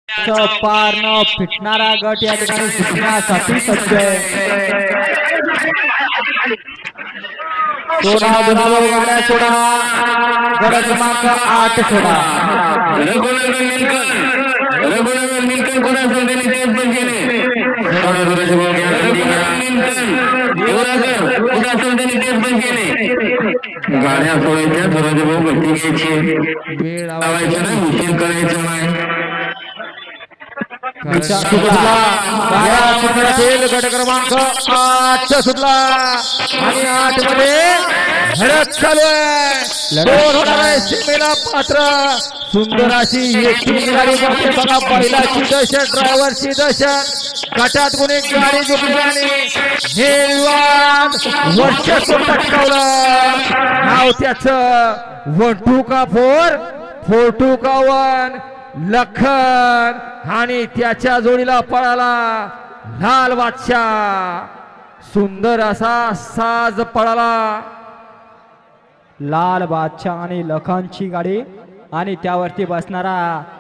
पार न फिटणारा गट या ठिकाणी सुटण्यासाठी सज्ज आहे. सोडा गुलाबो गाड्या सोडा, गड क्रमांक 8 सोडा. रघुनंदन निलकंठ कोणासून त्यांनी तेच पण केले. गाड्या सोडायच्या थोडाचे भाऊ भट्टी घ्यायची, वेळ लावायचा नाही, उशीर करायचं नाही. गट क्रमांक 8 सुटला आणि 8 मध्ये धडक चालू आहे. दोन होणार आहे सीमेला पात्र. सुंदर अशी एकटी गाडी बघते बघा. पहिलाची दहशत, ड्रायव्हरची दहशत. गटात कोणी गाडी जिंकली आणि वर्चस्व पटकावलं. नाव त्याचं 1 2 का 4 4 2 का 1. लखन आणि त्याच्या जोडीला पळाला लाल बादशाह. सुंदर असा साज पळाला. लाल बादशाह आणि लखनची गाडी आणि त्यावरती बसणारा